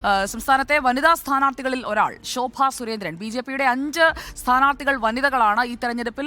സംസ്ഥാനത്തെ വനിതാ സ്ഥാനാർത്ഥികളിൽ ഒരാൾ ശോഭ സുരേന്ദ്രൻ. ബി.ജെ.പിയുടെ 5 സ്ഥാനാർത്ഥികൾ വനിതകളാണ്. ഈ തെരഞ്ഞെടുപ്പിൽ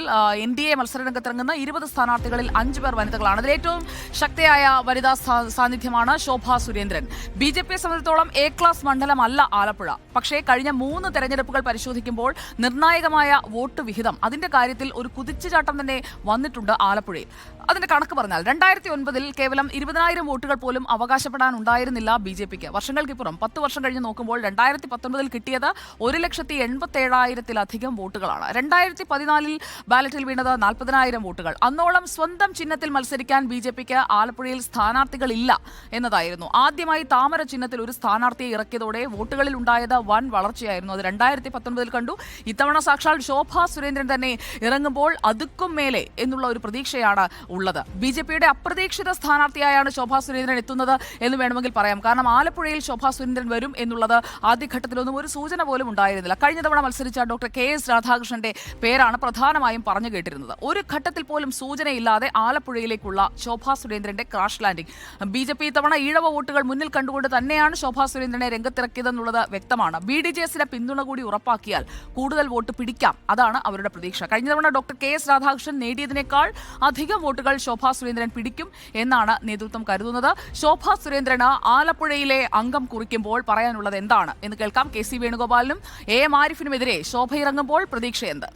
NDA മത്സരരംഗത്തിറങ്ങുന്ന 20 സ്ഥാനാർത്ഥികളിൽ 5 പേർ വനിതകളാണ്. അതിലേറ്റവും ശക്തിയായ വനിതാ സാന്നിധ്യമാണ് ശോഭ സുരേന്ദ്രൻ. ബി.ജെ.പിയെ സംബന്ധിച്ചിടത്തോളം A ക്ലാസ് മണ്ഡലമല്ല ആലപ്പുഴ. പക്ഷേ കഴിഞ്ഞ 3 തെരഞ്ഞെടുപ്പുകൾ പരിശോധിക്കുമ്പോൾ നിർണായകമായ വോട്ട് വിഹിതം അതിന്റെ കാര്യത്തിൽ ഒരു കുതിച്ചുചാട്ടം തന്നെ വന്നിട്ടുണ്ട് ആലപ്പുഴയിൽ. അതിന്റെ കണക്ക് പറഞ്ഞാൽ 2009 കേവലം 20,000 വോട്ടുകൾ പോലും അവകാശപ്പെടാനുണ്ടായിരുന്നില്ല ബി.ജെ.പിക്ക്. വർഷങ്ങൾക്കിപ്പുറം 10 വർഷം കഴിഞ്ഞ് നോക്കുമ്പോൾ 2019 കിട്ടിയത് 1,87,000-ലധികം വോട്ടുകളാണ്. 2014 ബാലറ്റിൽ വീണത് 40,000 വോട്ടുകൾ. അന്നോളം സ്വന്തം ചിഹ്നത്തിൽ മത്സരിക്കാൻ ബി.ജെ.പിക്ക് ആലപ്പുഴയിൽ സ്ഥാനാർത്ഥികളില്ല എന്നതായിരുന്നു. ആദ്യമായി താമര ചിഹ്നത്തിൽ ഒരു സ്ഥാനാർത്ഥിയെ ഇറക്കിയതോടെ വോട്ടുകളിൽ ഉണ്ടായത് വൻ വളർച്ചയായിരുന്നു. അത് 2019 കണ്ടു. ഇത്തവണ സാക്ഷാൽ ശോഭ സുരേന്ദ്രൻ തന്നെ ഇറങ്ങുമ്പോൾ അതുക്കും മേലെ എന്നുള്ള ഒരു പ്രതീക്ഷയാണ് ഉള്ളത്. ബി.ജെ.പിയുടെ അപ്രതീക്ഷിത സ്ഥാനാർത്ഥിയായാണ് ശോഭ സുരേന്ദ്രൻ എത്തുന്നത് എന്ന് വേണമെങ്കിൽ പറയാം. കാരണം ആലപ്പുഴയിൽ ശോഭ സുരേന്ദ്രൻ വരും എന്നുള്ളത് ആദ്യഘട്ടത്തിലൊന്നും ഒരു സൂചന പോലും ഉണ്ടായിരുന്നില്ല. കഴിഞ്ഞ തവണ മത്സരിച്ച ഡോക്ടർ KS രാധാകൃഷ്ണന്റെ പേരാണ് പ്രധാനമായും പറഞ്ഞു കേട്ടിരുന്നത്. ഒരു ഘട്ടത്തിൽ പോലും സൂചനയില്ലാതെ ആലപ്പുഴയിലേക്കുള്ള ശോഭ സുരേന്ദ്രന്റെ ക്രാഷ് ലാൻഡിംഗ്. ബി.ജെ.പി ഇത്തവണ ഈഴവ വോട്ടുകൾ മുന്നിൽ കണ്ടുകൊണ്ട് തന്നെയാണ് ശോഭ സുരേന്ദ്രനെ രംഗത്തിറക്കിയതെന്നുള്ളത് വ്യക്തമാണ്. BDJS-ന്റെ പിന്തുണ കൂടി ഉറപ്പാക്കിയാൽ കൂടുതൽ വോട്ട് പിടിക്കാം, അതാണ് അവരുടെ പ്രതീക്ഷ. കഴിഞ്ഞ തവണ ഡോക്ടർ KS രാധാകൃഷ്ണൻ നേടിയതിനേക്കാൾ അധികം വോട്ടുകൾ ശോഭ സുരേന്ദ്രൻ പിടിക്കും എന്നാണ് നേതൃത്വം കരുതുന്നത്. ശോഭ സുരേന്ദ്രന് ആലപ്പുഴയിലെ അംഗം കുറിക്കുമ്പോൾ പറയാനുള്ളത് എന്താണ് എന്ന് കേൾക്കാം. KC വേണുഗോപാലിനും AM ആരിഫിനുമെതിരെ ശോഭ ഇറങ്ങുമ്പോൾ പ്രതീക്ഷയെന്ത്?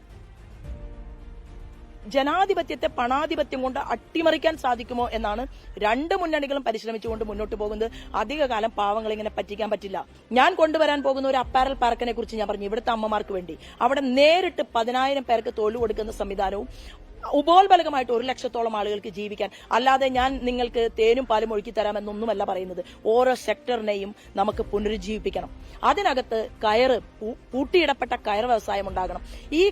ജനാധിപത്യത്തെ പണാധിപത്യം കൊണ്ട് അട്ടിമറിക്കാൻ സാധിക്കുമോ എന്നാണ് രണ്ട് മുന്നണികളും പരിശ്രമിച്ചുകൊണ്ട് മുന്നോട്ട് പോകുന്നത്. അധികകാലം പാവങ്ങൾ ഇങ്ങനെ പറ്റിക്കാൻ പറ്റില്ല. ഞാൻ കൊണ്ടുവരാൻ പോകുന്ന ഒരു അപ്പാരൽ പാർക്കിനെ കുറിച്ച് ഞാൻ പറഞ്ഞു. ഇവിടുത്തെ അമ്മമാർക്ക് വേണ്ടി അവിടെ നേരിട്ട് 10,000 പേർക്ക് തൊഴിൽ കൊടുക്കുന്ന സംവിധാനവും ഉപോത്ബലകമായിട്ട് 1,00,000-ഓളം ആളുകൾക്ക് ജീവിക്കാൻ, അല്ലാതെ ഞാൻ നിങ്ങൾക്ക് തേനും പാലും ഒഴുക്കി തരാമെന്നൊന്നുമല്ല പറയുന്നത്. ഓരോ സെക്ടറിനെയും നമുക്ക് പുനരുജ്ജീവിപ്പിക്കണം. അതിനകത്ത് പൂട്ടിയിടപ്പെട്ട കയർ വ്യവസായം ഉണ്ടാകണം. ഈ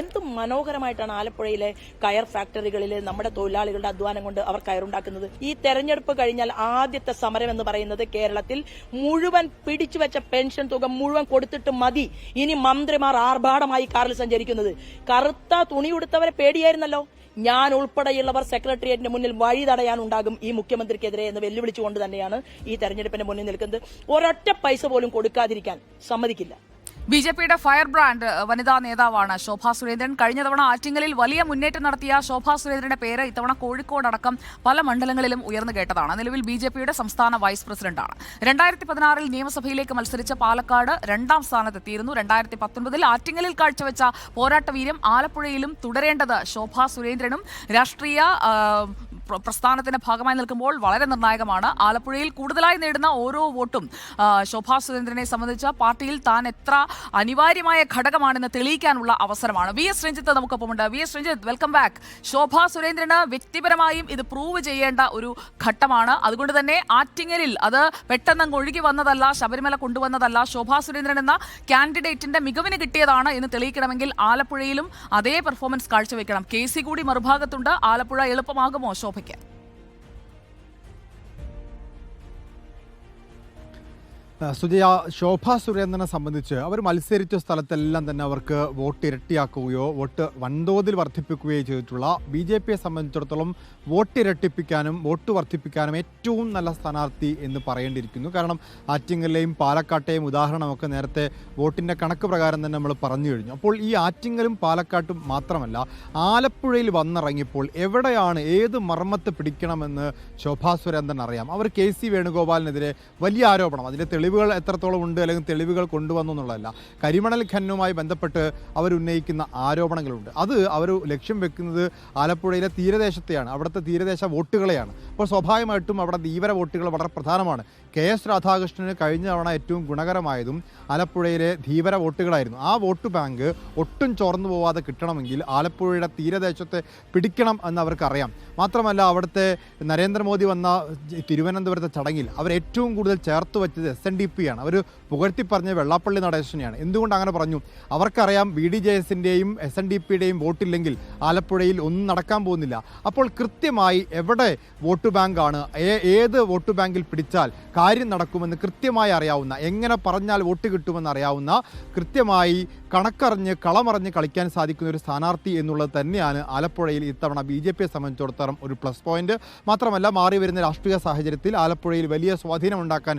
എന്ത് മനോഹരമായിട്ടാണ് ആലപ്പുഴയിലെ കയർ ഫാക്ടറികളിൽ നമ്മുടെ തൊഴിലാളികളുടെ അധ്വാനം കൊണ്ട് അവർ കയറുണ്ടാക്കുന്നത്. ഈ തെരഞ്ഞെടുപ്പ് കഴിഞ്ഞാൽ ആദ്യത്തെ സമരം എന്ന് പറയുന്നത് കേരളത്തിൽ മുഴുവൻ പിടിച്ചുവെച്ച പെൻഷൻ തുക മുഴുവൻ കൊടുത്തിട്ട് മതി ഇനി മന്ത്രിമാർ ആർഭാടമായി കാറിൽ സഞ്ചരിക്കുന്നത്. കറുത്ത തുണി ഉടുത്തവരെ പേടിയായിരുന്നല്ലോ. ഞാൻ ഉൾപ്പെടെയുള്ളവർ സെക്രട്ടേറിയറ്റിന് മുന്നിൽ വഴി തടയാനുണ്ടാകും ഈ മുഖ്യമന്ത്രിക്കെതിരെ എന്ന് വെല്ലുവിളിച്ചുകൊണ്ട് തന്നെയാണ് ഈ തെരഞ്ഞെടുപ്പിന് മുന്നിൽ നിൽക്കുന്നത്. ഒരൊറ്റ പൈസ പോലും കൊടുക്കാതിരിക്കാൻ സമ്മതിക്കില്ല. ബി.ജെ.പിയുടെ ഫയർ ബ്രാൻഡ് വനിതാ നേതാവാണ് ശോഭ സുരേന്ദ്രൻ. കഴിഞ്ഞ തവണ ആറ്റിങ്ങലിൽ വലിയ മുന്നേറ്റം നടത്തിയ ശോഭ സുരേന്ദ്രന്റെ പേര് ഇത്തവണ കോഴിക്കോടടക്കം പല മണ്ഡലങ്ങളിലും ഉയർന്നു കേട്ടതാണ്. നിലവിൽ ബി.ജെ.പിയുടെ സംസ്ഥാന വൈസ് പ്രസിഡന്റാണ്. 2016 നിയമസഭയിലേക്ക് മത്സരിച്ച പാലക്കാട് 2ാം സ്ഥാനത്തെത്തിയിരുന്നു. 2019 ആറ്റിങ്ങലിൽ കാഴ്ചവെച്ച പോരാട്ടവീര്യം ആലപ്പുഴയിലും തുടരേണ്ടത് ശോഭ സുരേന്ദ്രനും രാഷ്ട്രീയ പ്രസ്ഥാനത്തിന്റെ ഭാഗമായി നിൽക്കുമ്പോൾ വളരെ നിർണായകമാണ്. ആലപ്പുഴയിൽ കൂടുതലായി നേടുന്ന ഓരോ വോട്ടും ശോഭ സുരേന്ദ്രനെ സംബന്ധിച്ച പാർട്ടിയിൽ താൻ എത്ര അനിവാര്യമായ ഘടകമാണെന്ന് തെളിയിക്കാനുള്ള അവസരമാണ്. VS രഞ്ജിത്ത് നമുക്കൊപ്പമുണ്ട്. VS Ranjith, welcome back. Shobha സുരേന്ദ്രന് വ്യക്തിപരമായും ഇത് പ്രൂവ് ചെയ്യേണ്ട ഒരു ഘട്ടമാണ്. അതുകൊണ്ട് തന്നെ ആറ്റിങ്ങലിൽ അത് പെട്ടെന്ന് ഒഴുകി വന്നതല്ല, ശബരിമല കൊണ്ടുവന്നതല്ല. ശോഭ സുരേന്ദ്രൻ എന്ന കാൻഡിഡേറ്റിന്റെ മികവിന് കിട്ടിയതാണ് എന്ന് തെളിയിക്കണമെങ്കിൽ ആലപ്പുഴയിലും അതേ പെർഫോമൻസ് കാഴ്ചവെക്കണം. KC കൂടി മറുഭാഗത്തുണ്ട്. ആലപ്പുഴ എളുപ്പമാകുമോ ശോഭയ്ക്ക്? സുജയ, ശോഭ സുരേന്ദ്രനെ സംബന്ധിച്ച് അവർ മത്സരിച്ച സ്ഥലത്തെല്ലാം തന്നെ അവർക്ക് വോട്ട് ഇരട്ടിയാക്കുകയോ വോട്ട് വൻതോതിൽ വർദ്ധിപ്പിക്കുകയോ ചെയ്തിട്ടുള്ള BJPയെ സംബന്ധിച്ചിടത്തോളം വോട്ട് ഇരട്ടിപ്പിക്കാനും വോട്ട് വർദ്ധിപ്പിക്കാനും ഏറ്റവും നല്ല സ്ഥാനാർത്ഥി എന്ന് പറയേണ്ടിയിരിക്കുന്നു. കാരണം ആറ്റിങ്ങലിലെയും പാലക്കാട്ടെയും ഉദാഹരണമൊക്കെ നേരത്തെ വോട്ടിൻ്റെ കണക്ക് പ്രകാരം തന്നെ നമ്മൾ പറഞ്ഞു കഴിഞ്ഞു. അപ്പോൾ ഈ ആറ്റിങ്ങലും പാലക്കാട്ടും മാത്രമല്ല, ആലപ്പുഴയിൽ വന്നിറങ്ങിയപ്പോൾ എവിടെയാണ് ഏത് മർമ്മത്ത് പിടിക്കണമെന്ന് ശോഭ സുരേന്ദ്രൻ അറിയാം. അവർ KC വേണുഗോപാലിനെതിരെ വലിയ ആരോപണം, അതിൻ്റെ തെളിവുകൾ എത്രത്തോളം ഉണ്ട് അല്ലെങ്കിൽ തെളിവുകൾ കൊണ്ടുവന്നു എന്നുള്ളതല്ല, കരിമണൽ ഖനനവുമായി ബന്ധപ്പെട്ട് അവരുന്നയിക്കുന്ന ആരോപണങ്ങളുണ്ട്. അത് അവർ ലക്ഷ്യം വെക്കുന്നത് ആലപ്പുഴയിലെ തീരദേശത്തെയാണ്, അവിടുത്തെ തീരദേശ വോട്ടുകളെയാണ്. അപ്പോൾ സ്വാഭാവികമായിട്ടും അവിടെ ധീവര വോട്ടുകൾ വളരെ പ്രധാനമാണ്. KS രാധാകൃഷ്ണന് കഴിഞ്ഞ തവണ ഏറ്റവും ഗുണകരമായതും ആലപ്പുഴയിലെ ധീവര വോട്ടുകളായിരുന്നു. ആ വോട്ട് ബാങ്ക് ഒട്ടും ചോർന്നു പോവാതെ കിട്ടണമെങ്കിൽ ആലപ്പുഴയുടെ തീരദേശത്തെ പിടിക്കണം എന്ന് അവർക്കറിയാം. മാത്രമല്ല, അവിടുത്തെ നരേന്ദ്രമോദി വന്ന തിരുവനന്തപുരത്തെ ചടങ്ങിൽ അവർ ഏറ്റവും കൂടുതൽ ചേർത്ത് വെച്ചത് SNDP ആണ്. അവർ പുകഴ്ത്തി പറഞ്ഞ വെള്ളാപ്പള്ളി നടേശനെയാണ്. എന്തുകൊണ്ട് അങ്ങനെ പറഞ്ഞു? അവർക്കറിയാം BDJS-ൻ്റെയും SNDP-യുടെയും വോട്ടില്ലെങ്കിൽ ആലപ്പുഴയിൽ ഒന്നും നടക്കാൻ പോകുന്നില്ല. അപ്പോൾ കൃത്യമായി എവിടെ വോട്ട് ബാങ്കാണ്, ഏത് വോട്ട് ബാങ്കിൽ പിടിച്ചാൽ കാര്യം നടക്കുമെന്ന് കൃത്യമായി അറിയാവുന്ന, എങ്ങനെ പറഞ്ഞാൽ വോട്ട് കിട്ടുമെന്ന് അറിയാവുന്ന, കൃത്യമായി കണക്കറിഞ്ഞ് കളമറിഞ്ഞ് കളിക്കാൻ സാധിക്കുന്ന ഒരു സ്ഥാനാർത്ഥി എന്നുള്ളത് തന്നെയാണ് ആലപ്പുഴയിൽ ഇത്തവണ BJPയെ സംബന്ധിച്ചിടത്തോളം ഒരു പ്ലസ് പോയിന്റ്. മാത്രമല്ല, മാറി വരുന്ന രാഷ്ട്രീയ സാഹചര്യത്തിൽ ആലപ്പുഴയിൽ വലിയ സ്വാധീനമുണ്ടാക്കാൻ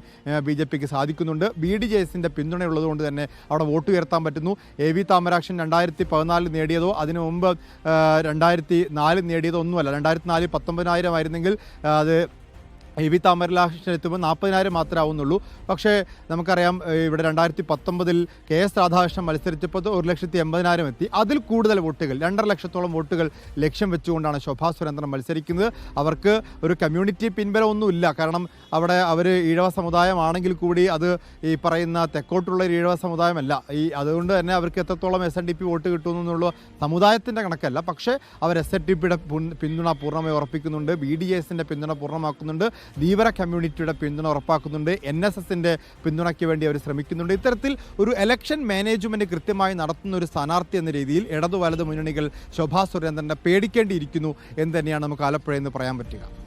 BJPക്ക് സാധിക്കുന്നുണ്ട്. BDJSന്റെ പിന്തുണയുള്ളതുകൊണ്ട് തന്നെ അവിടെ വോട്ട് ഉയർത്താൻ പറ്റുന്നു. AV താമരാക്ഷൻ 2014 നേടിയതോ അതിനു മുമ്പ് 2004 നേടിയതോ ഒന്നുമല്ല. 2004 19,000 ആയിരുന്നെങ്കിൽ അത് AV താമരാക്ഷൻ എത്തുമ്പോൾ 40,000 മാത്രമേ ആവുന്നുള്ളൂ. പക്ഷേ നമുക്കറിയാം, ഇവിടെ 2019 KS രാധാകൃഷ്ണൻ മത്സരിച്ചപ്പോൾ 1,80,000 എത്തി. അതിൽ കൂടുതൽ വോട്ടുകൾ, 2.5 ലക്ഷത്തോളം വോട്ടുകൾ ലക്ഷ്യം വെച്ചുകൊണ്ടാണ് ശോഭാ സുരേന്ദ്രൻ മത്സരിക്കുന്നത്. അവർക്ക് ഒരു കമ്മ്യൂണിറ്റി പിൻബലമൊന്നുമില്ല. കാരണം അവിടെ അവർ ഈഴവ സമുദായമാണെങ്കിൽ കൂടി അത് ഈ പറയുന്ന തെക്കോട്ടുള്ള ഒരു ഈഴവ സമുദായമല്ല. അതുകൊണ്ട് തന്നെ അവർക്ക് എത്രത്തോളം SNDP വോട്ട് കിട്ടുമെന്നുള്ള സമുദായത്തിൻ്റെ കണക്കല്ല. പക്ഷേ അവർ SNDPയുടെ പിന്തുണ പൂർണ്ണമായി ഉറപ്പിക്കുന്നുണ്ട്. BDJSന്റെ പിന്തുണ പൂർണ്ണമാക്കുന്നുണ്ട്. ധീവര കമ്മ്യൂണിറ്റിയുടെ പിന്തുണ ഉറപ്പാക്കുന്നുണ്ട്. NSSന്റെ പിന്തുണയ്ക്ക് വേണ്ടി അവർ ശ്രമിക്കുന്നുണ്ട്. ഇത്തരത്തിൽ ഒരു ഇലക്ഷൻ മാനേജ്മെന്റ് കൃത്യമായി നടത്തുന്ന ഒരു സ്ഥാനാർത്ഥി എന്ന രീതിയിൽ ഇടതു വലതു മുന്നണികൾ ശോഭാ സുരേന്ദ്രനെ പേടിക്കേണ്ടിയിരിക്കുന്നു എന്ന് തന്നെയാണ് നമുക്ക് ആലപ്പുഴയിൽ നിന്ന് പറയാൻ പറ്റുക.